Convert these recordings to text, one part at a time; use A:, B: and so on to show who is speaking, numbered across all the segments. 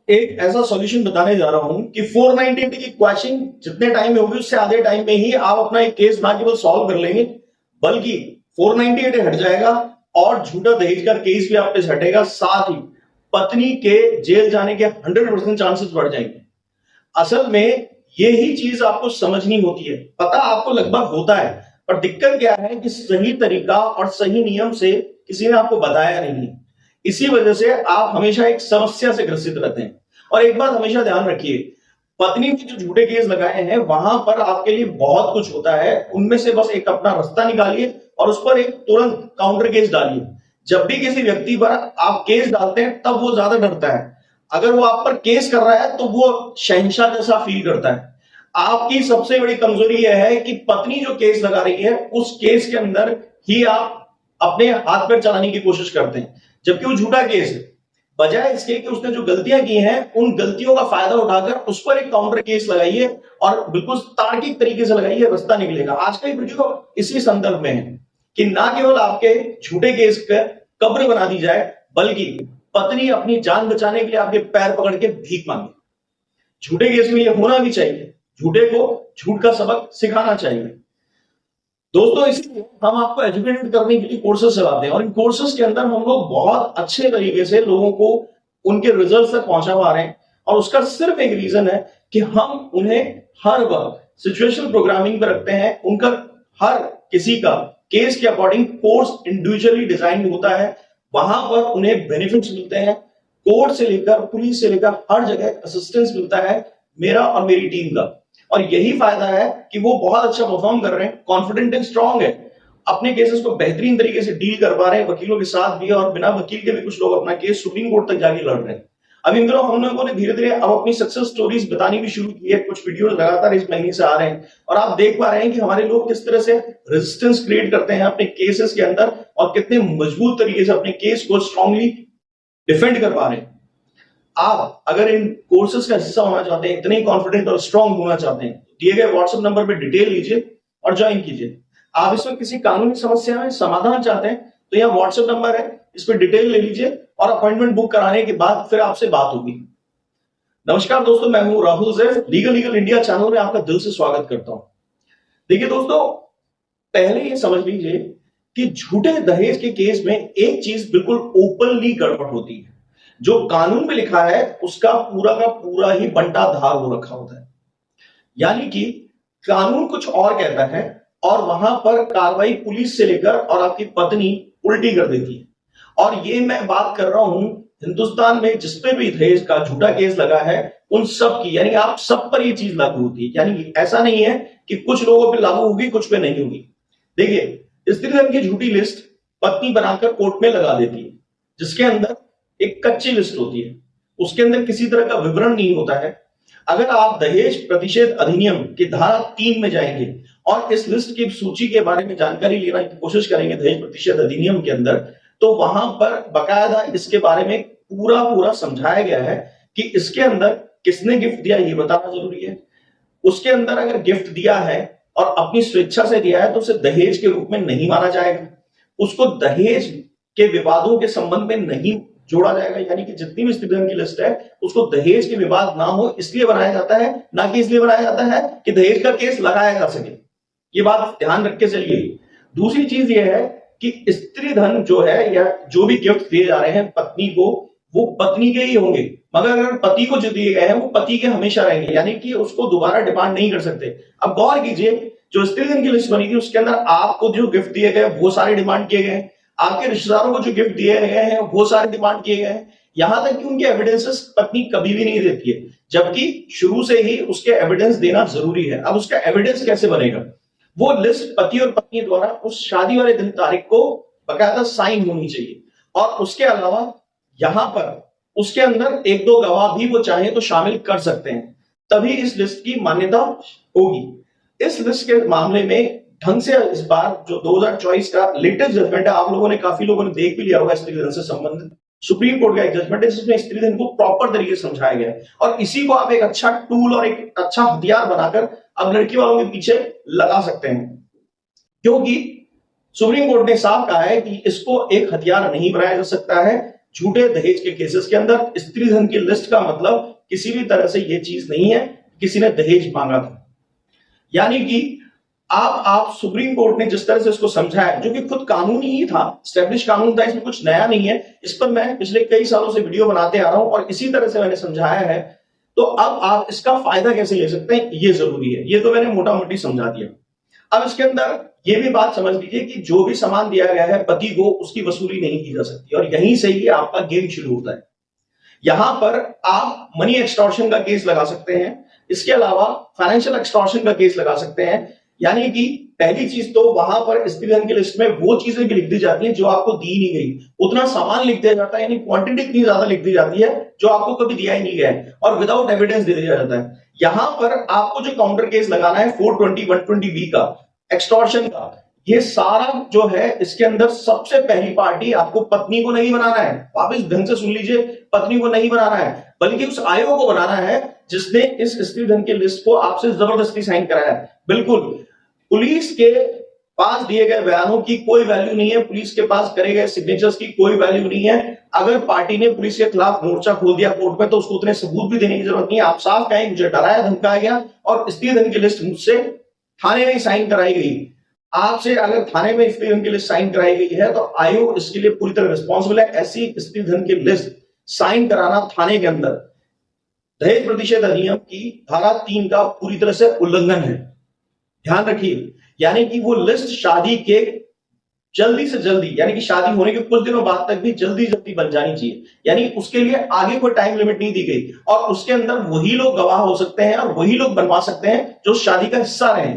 A: एक ऐसा सॉल्यूशन बताने जा रहा हूं कि 498 की क्वेश्चन जितने टाइम में होगी उससे आधे टाइम में ही आप अपना एक केस ना केवल सॉल्व कर लेंगे बल्कि 498 हट जाएगा और झूठा दहेज का केस भी आप पे से हटेगा। साथ ही पत्नी के जेल जाने के 100% चांसेस बढ़ जाएंगे। असल में यही चीज आपको समझनी होती है। पता आपको लगभग होता है, पर दिक्कत क्या है कि सही तरीका और सही नियम से किसी ने आपको बताया नहीं है। इसी वजह से आप हमेशा एक समस्या से ग्रसित रहते हैं। और एक बात हमेशा ध्यान रखिए, पत्नी ने जो झूठे केस लगाए हैं वहां पर आपके लिए बहुत कुछ होता है। उनमें से बस एक अपना रास्ता निकालिए और उस पर एक तुरंत काउंटर केस डालिए। जब भी किसी व्यक्ति पर आप केस डालते हैं तब वो ज्यादा डरता है। अगर वो आप पर केस कर रहा है तो वो शहंशाह जैसा फील करता है। आपकी सबसे बड़ी कमजोरी यह है कि पत्नी जो केस लगा रही है उस केस के अंदर ही आप अपने हाथ पैर चलाने की कोशिश करते हैं, जबकि वो झूठा केस है। बजाय इसके कि उसने जो गलतियां की हैं उन गलतियों का फायदा उठाकर उस पर एक काउंटर केस लगाइए और बिल्कुल तार्किक तरीके से लगाइए, रास्ता निकलेगा। आज का वीडियो इसी संदर्भ में है कि ना केवल आपके झूठे केस का कब्र बना दी जाए बल्कि पत्नी अपनी जान बचाने के लिए आपके पैर पकड़ के भीख मांगे। झूठे केस में यह होना भी चाहिए। झूठे को झूठ का सबक सिखाना चाहिए। दोस्तों, इसलिए हम आपको एजुकेटेड करने के लिए कोर्सेज चलाते हैं और इन कोर्सेज के अंदर हम लोग बहुत अच्छे तरीके से लोगों को उनके रिजल्ट तक पहुंचा पा रहे हैं। और उसका सिर्फ एक रीजन है कि हम उन्हें हर वक्त सिचुएशनल प्रोग्रामिंग पर रखते हैं। उनका हर किसी का केस के अकॉर्डिंग कोर्स इंडिविजुअली डिजाइन होता है। वहां पर उन्हें बेनिफिट्स मिलते हैं। कोर्ट से लेकर पुलिस से लेकर हर जगह असिस्टेंस मिलता है मेरा और मेरी टीम का। और यही फायदा है कि वो बहुत अच्छा परफॉर्म कर रहे हैं, कॉन्फिडेंट एंड स्ट्रांग है, अपने केसेस को बेहतरीन तरीके से डील कर पा रहे हैं वकीलों के साथ भी। और बिना वकील के भी कुछ लोग अपना केस सुप्रीम कोर्ट तक जाके लड़ रहे हैं। अब इन दिनों हम लोगों ने धीरे धीरे अब अपनी सक्सेस स्टोरीज बतानी भी शुरू की है। कुछ वीडियो लगातार इस महीने से आ रहे हैं और आप देख पा रहे हैं कि हमारे लोग किस तरह से रेजिस्टेंस क्रिएट करते हैं अपने केसेस के अंदर और कितने मजबूत तरीके से अपने केस को स्ट्रांगली डिफेंड कर पा रहे हैं। आप अगर इन कोर्सेज का हिस्सा होना चाहते हैं, इतने कॉन्फिडेंट और स्ट्रांग होना चाहते हैं, दिए गए व्हाट्सएप नंबर पे डिटेल लीजिए और ज्वाइन कीजिए। आप इसमें किसी कानूनी समस्या में समाधान चाहते हैं तो यहाँ व्हाट्सएप नंबर है, इस पर डिटेल ले लीजिए और अपॉइंटमेंट बुक कराने के बाद फिर आपसे बात होगी। नमस्कार दोस्तों, मैं हूं राहुल जैफ, लीगल इंडिया चैनल में आपका दिल से स्वागत करता हूं। देखिए दोस्तों, पहले ये समझ लीजिए कि झूठे दहेज के केस में एक चीज बिल्कुल ओपनली गड़बड़ होती है। जो कानून में लिखा है उसका पूरा का पूरा ही बंटा धार हो रखा होता है। यानी कि कानून कुछ और कहता है और वहां पर कार्रवाई पुलिस से लेकर और आपकी पत्नी उल्टी कर देती है। और ये मैं बात कर रहा हूं हिंदुस्तान में जिस पे भी दहेज का झूठा केस लगा है उन सब की, यानी आप सब पर ये चीज लागू होती है। यानी ऐसा नहीं है कि कुछ लोगों पे लागू होगी कुछ पे नहीं होगी। देखिए, स्त्री धन की झूठी लिस्ट पत्नी बनाकर कोर्ट में लगा देती है, जिसके अंदर एक कच्ची लिस्ट होती है। उसके अंदर किसी तरह का विवरण नहीं होता है। अगर आप दहेज प्रतिषेध अधिनियम की धारा 3 में जाएंगे और इस लिस्ट की सूची के बारे में जानकारी लेने की कोशिश करेंगे दहेज प्रतिषेध अधिनियम के अंदर, तो वहां पर बकायदा इसके बारे में पूरा समझाया गया है कि इसके अंदर किसने गिफ्ट दिया ये बताना जरूरी है। उसके अंदर अगर गिफ्ट दिया है और अपनी स्वेच्छा से दिया है तो उसे दहेज के रूप में नहीं माना जाएगा। उसको दहेज के विवादों के संबंध में नहीं जोड़ा जाएगा। यानी कि जितनी भी स्त्रीधन की लिस्ट है उसको दहेज के विवाद ना हो इसलिए बनाया जाता है, ना कि इसलिए बनाया जाता है कि दहेज का केस लगाया जा सके। ये बात ध्यान रख के चलिए। दूसरी चीज ये है कि स्त्री धन जो है या जो भी गिफ्ट दिए जा रहे हैं पत्नी को, वो पत्नी के ही होंगे। मगर अगर पति को जो दिए गए हैं वो पति के हमेशा रहेंगे, यानी कि उसको दोबारा डिमांड नहीं कर सकते। अब गौर कीजिए, जो स्त्री धन की लिस्ट बनी थी उसके अंदर आपको जो गिफ्ट दिए गए वो सारे डिमांड किए गए, आपके रिश्तेदारों को जो गिफ्ट दिए गए हैं वो सारे डिमांड किए गए हैं। यहां तक कि उनके एविडेंसेस पत्नी कभी भी नहीं देती है, जबकि शुरू से ही उसके एविडेंस देना जरूरी है। अब उसका एविडेंस कैसे बनेगा? वो लिस्ट पति और पत्नी द्वारा उस शादी वाले दिन तारीख को बकायदा साइन होनी चाहिए। और उसके अलावा यहां पर उसके अंदर एक दो गवाह भी वो चाहे तो शामिल कर सकते हैं, तभी इस लिस्ट की मान्यता होगी। इस लिस्ट के मामले में ढंग से इस बार जो 2024 का लेटेस्ट जजमेंट है, आप लोगों ने काफी लोगों ने देख भी लिया होगा, स्त्री धन से संबंधित सुप्रीम कोर्ट का एक जजमेंट है जिसमें स्त्री धन को प्रॉपर तरीके से समझाया गया है। और इसी को आप एक अच्छा टूल और एक अच्छा हथियार बनाकर अब लड़की वालों के पीछे लगा सकते हैं, क्योंकि सुप्रीम कोर्ट ने साफ कहा है कि इसको एक हथियार नहीं बनाया जा सकता है, झूठे दहेज के केसेस के अंदर स्त्री धन की लिस्ट का मतलब किसी भी तरह से यह चीज नहीं है किसी ने दहेज मांगा था। यानी कि आप सुप्रीम कोर्ट ने जिस तरह से इसको समझाया, जो कि खुद कानूनी ही था, स्टैब्लिश कानून था, इसमें कुछ नया नहीं है, इस पर मैं पिछले कई सालों से वीडियो बनाते आ रहा हूं और इसी तरह से मैंने समझाया है। तो अब आप इसका फायदा कैसे ले सकते हैं ये जरूरी है, ये तो मैंने मोटा मोटी समझा दिया। अब इसके अंदर ये भी बात समझ लीजिए कि जो भी सामान दिया गया है पति को, उसकी वसूली नहीं की जा सकती और यहीं से ही आपका गेम शुरू होता है। यहां पर आप मनी एक्सटॉर्शन का केस लगा सकते हैं, इसके अलावा फाइनेंशियल एक्सटॉर्शन का केस लगा सकते हैं। यानी कि पहली चीज तो वहां पर स्त्री धन की लिस्ट में वो चीजें भी लिख दी जाती हैं जो आपको दी नहीं गई, उतना सामान लिख दिया जाता है, यानी क्वांटिटी इतनी ज्यादा लिख दी जाती है जो आपको कभी दिया ही नहीं गया है और विदाउट एविडेंस दे दिया जाता है। यहां पर आपको जो काउंटर केस लगाना है 420 120B का, एक्सटॉर्शन का, ये सारा जो है इसके अंदर सबसे पहली पार्टी आपको पत्नी को नहीं बनाना है। वापिस ढंग से सुन लीजिए, पत्नी को नहीं बनाना है बल्कि उस आयोग को बनाना है जिसने इस स्त्री धन की लिस्ट को आपसे जबरदस्ती साइन कराया है। बिल्कुल पुलिस के पास दिए गए बयानों की कोई वैल्यू नहीं है, पुलिस के पास करे गए सिग्नेचर्स की कोई वैल्यू नहीं है। अगर पार्टी ने पुलिस के खिलाफ मोर्चा खोल दिया कोर्ट में तो उसको उतने सबूत भी देने की जरूरत नहीं है। आप साफ कहें मुझे डराया धमकाया गया और स्त्री धन की लिस्ट मुझसे थाने में साइन कराई गई। आपसे अगर थाने में स्त्री धन की लिस्ट साइन कराई गई है तो आयोग इसके लिए पूरी तरह रिस्पॉन्सिबल है। ऐसी स्त्री धन की लिस्ट साइन कराना थाने के अंदर दहेज प्रतिषेध अधिनियम की धारा 3 का पूरी तरह से उल्लंघन है, ध्यान रखिए। यानी कि वो लिस्ट शादी के जल्दी से जल्दी, यानी कि शादी होने के कुछ दिनों बाद तक भी जल्दी जल्दी बन जानी चाहिए। यानी उसके लिए आगे कोई टाइम लिमिट नहीं दी गई और उसके अंदर वही लोग गवाह हो सकते हैं और वही लोग बनवा सकते हैं जो शादी का हिस्सा रहे।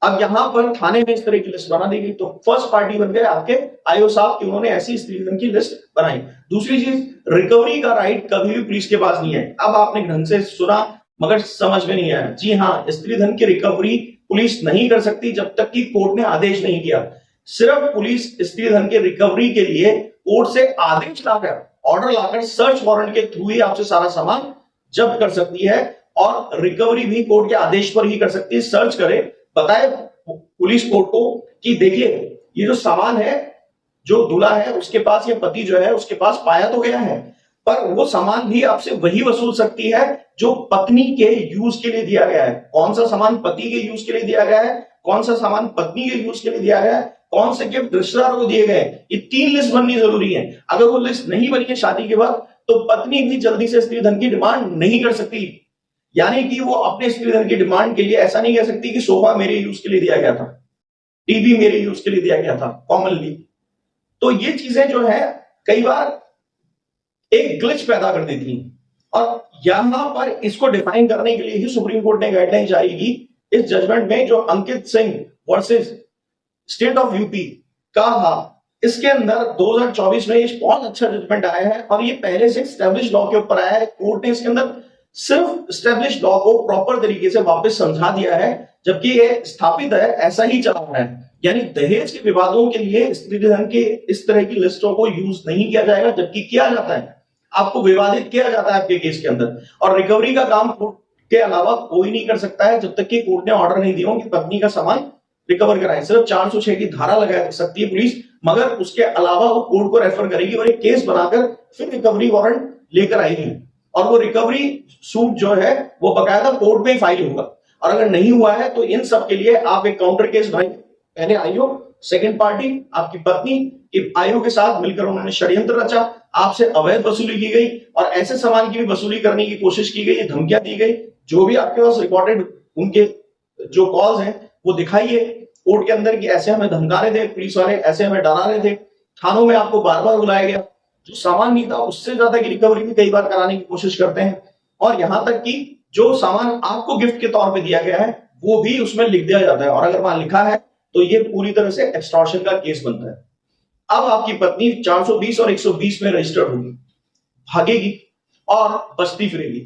A: अब यहां पर थाने में इस तरह की लिस्ट बना दी गई तो फर्स्ट पार्टी बन गए आपके आईओ साहब कि उन्होंने ऐसी स्त्री धन की लिस्ट बनाई। दूसरी चीज, रिकवरी का राइट कभी भी पुलिस के पास नहीं है। अब आपने ढंग से सुना मगर समझ में नहीं आया। जी हाँ, स्त्री धन की रिकवरी पुलिस नहीं कर सकती जब तक कि कोर्ट ने आदेश नहीं किया। सिर्फ पुलिस स्त्री धन की रिकवरी के लिए कोर्ट से आदेश लाकर, ऑर्डर लाकर, सर्च वारंट के थ्रू ही आपसे सारा सामान जब्त कर सकती है और रिकवरी भी कोर्ट के आदेश पर ही कर सकती है। सर्च करे, बताए पुलिस कोर्ट को कि देखिए ये जो सामान है, जो दूल्हा है उसके पास, ये पति जो है उसके पास पाया तो गया है, पर वो सामान भी आपसे वही वसूल सकती है जो पत्नी के यूज के लिए दिया गया है। कौन सा सामान पति के यूज के लिए दिया गया है, कौन सा सामान पत्नी के यूज के लिए दिया गया है, कौन से गिफ्ट रिश्तेदारों को दिए गए, ये 3 लिस्ट बननी जरूरी है। अगर वो लिस्ट नहीं बनी है शादी के बाद तो पत्नी भी जल्दी से स्त्री धन की डिमांड नहीं कर सकती। यानी कि वो अपने स्त्री धन की डिमांड के लिए ऐसा नहीं कह सकती कि सोफा मेरे यूज के लिए दिया गया था, टीवी मेरे यूज के लिए दिया गया था कॉमनली। तो ये चीजें जो है कई बार एक ग्लिच पैदा कर देती हैं और यहां पर इसको डिफाइन करने के लिए ही सुप्रीम कोर्ट ने गाइडलाइन जारी की इस जजमेंट में, जो Ankit Singh versus state of UP का था। इसके अंदर 2024 में ये बहुत अच्छा जजमेंट आया है और ये पहले से एस्टेब्लिश लॉ के ऊपर आया है। कोर्ट ने इसके अंदर सिर्फ एस्टेब्लिश लॉ को प्रॉपर तरीके से वापस समझा दिया है, जबकि ये स्थापित है, ऐसा ही चला रहा है। यानी दहेज के विवादों के लिए स्त्री धन के इस तरह की लिस्टों को यूज नहीं किया जाएगा, जबकि किया जाता है, आपको विवादित किया जाता है आपके केस के अंदर। और रिकवरी का काम कोर्ट के अलावा कोई नहीं कर सकता है जब तक कि कोर्ट ने ऑर्डर नहीं दिया कि पत्नी का सामान रिकवर कराएं। सिर्फ 406 की धारा लगा सकती है पुलिस, मगर उसके अलावा वो कोर्ट को रेफर करेगी और एक केस बनाकर फिर रिकवरी वारंट लेकर आएगी और वो रिकवरी सूट जो है वो बकायदा कोर्ट में ही फाइल होगा। और अगर नहीं हुआ है तो इन सब के लिए आप एक काउंटर केस बनाइए। पहले आईओ, सेकंड पार्टी आपकी पत्नी, आईओ के साथ मिलकर उन्होंने षड्यंत्र रचा, आपसे अवैध वसूली की गई और ऐसे सामान की भी वसूली करने की कोशिश की गई, धमकियां दी गई। जो भी आपके पास रिकॉर्डेड उनके जो कॉल्स हैं वो दिखाइए कोर्ट के अंदर कि ऐसे हमें धमका रहे थे पुलिस वाले, ऐसे हमें डरा रहे थे, थानों में आपको बार बार बुलाया गया, जो सामान नहीं था उससे ज्यादा की रिकवरी भी कई बार कराने की कोशिश करते हैं। और यहां तक कि जो सामान आपको गिफ्ट के तौर पे दिया गया है वो भी उसमें लिख दिया जाता है और अगर वहां लिखा है तो ये पूरी तरह से एक्सटॉर्शन का केस बनता है। अब आपकी पत्नी 420 और 120 में रजिस्टर्ड होगी, भागेगी और बचती फिरेगी,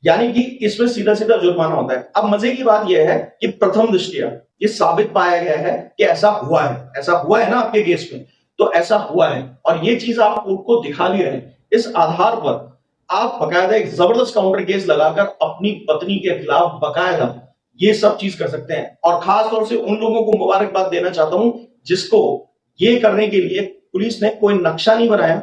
A: यानी कि इसमें सीधा सीधा जुर्माना होता है। अब मजे की बात यह है कि प्रथम दृष्टया ये साबित पाया गया है कि ऐसा हुआ है ना आपके केस में, तो ऐसा हुआ है और ये चीज आप कोर्ट को दिखा भी रहे हैं। इस आधार पर आप बकायदा एक जबरदस्त काउंटर केस लगाकर अपनी पत्नी के खिलाफ बकायदा ये सब चीज कर सकते हैं। और खास तौर से उन लोगों को मुबारकबाद देना चाहता हूं जिसको ये करने के लिए पुलिस ने कोई नक्शा नहीं बनाया,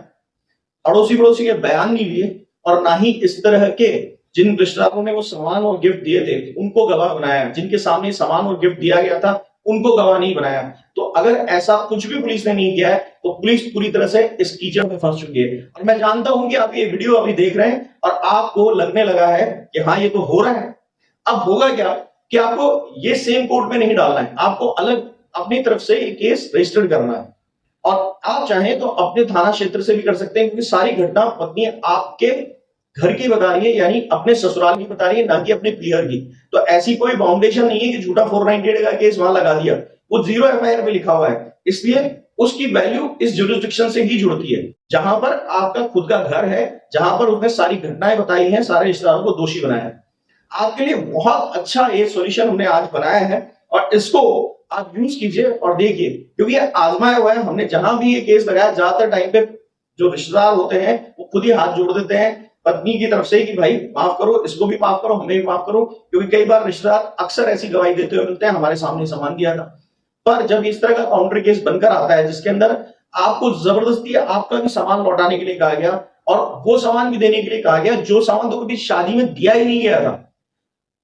A: अड़ोसी पड़ोसी के बयान नहीं लिए और ना ही इस तरह के जिन रिश्तेदारों ने वो सामान और गिफ्ट दिए थे उनको गवाह बनाया, जिनके सामने सामान और गिफ्ट दिया गया था उनको गवाह नहीं बनाया। तो अगर ऐसा कुछ भी पुलिस ने नहीं किया है तो पुलिस पूरी तरह से इस कीचड़ में फंस चुकी है। और मैं जानता हूं कि आप ये वीडियो अभी देख रहे हैं और आपको लगने लगा है कि हाँ ये तो हो रहा है। अब होगा क्या कि आपको ये सेम कोर्ट में नहीं डालना है, आपको अलग अपनी तरफ से ये केस रजिस्टर्ड करना है और आप चाहें तो अपने थाना क्षेत्र से भी कर सकते हैं, क्योंकि सारी घटना पत्नी आपके घर की बता रही है, यानी अपने ससुराल की बता रही है, ना कि अपने पीहर की। तो ऐसी कोई बाउंडेशन नहीं है कि झूठा 498 का केस वहां लगा दिया, वो 0 एफआईआर में लिखा हुआ है। इसलिए उसकी वैल्यू इस जुरिस्डिक्शन से ही जुड़ती है जहां पर आपका खुद का घर है, जहां पर उसने सारी घटनाएं बताई हैं, सारे रिश्तेदारों को दोषी बनाया है। आपके लिए बहुत अच्छा ये सॉल्यूशन हमने आज बनाया है और इसको आप यूज कीजिए और देखिए, क्योंकि ये आजमाया हुआ है हमने। जहां भी ये केस लगाया ज्यादातर टाइम पे जो रिश्तेदार होते हैं वो खुद ही हाथ जोड़ देते हैं पत्नी की तरफ से कि भाई माफ करो, इसको भी माफ करो, हमें भी माफ करो, क्योंकि कई बार रिश्तेदार अक्सर ऐसी गवाही देते हुए मिलते हैं हमारे सामने सामान दिया था। पर जब इस तरह का काउंटर केस बनकर आता है जिसके अंदर आपको जबरदस्ती आपका भी सामान लौटाने के लिए कहा गया और वो सामान भी देने के लिए कहा गया जो सामान तो कभी शादी में दिया ही नहीं गया था,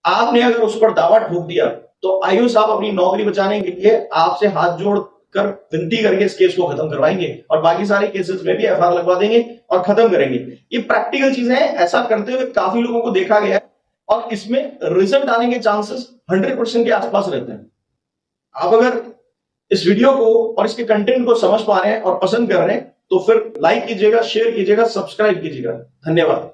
A: आपने अगर उस पर दावा ठोक दिया तो आयुष आप अपनी नौकरी बचाने के लिए आपसे हाथ जोड़कर विनती करके इस केस को खत्म करवाएंगे और बाकी सारे केसेस में भी एफआईआर लगवा देंगे और खत्म करेंगे। ये प्रैक्टिकल चीजें हैं, ऐसा करते हुए काफी लोगों को देखा गया है और इसमें रिजल्ट आने के चांसेस 100% के आसपास रहते हैं। आप अगर इस वीडियो को और इसके कंटेंट को समझ पा रहे हैं और पसंद कर रहे हैं तो फिर लाइक कीजिएगा, शेयर कीजिएगा, सब्सक्राइब कीजिएगा। धन्यवाद।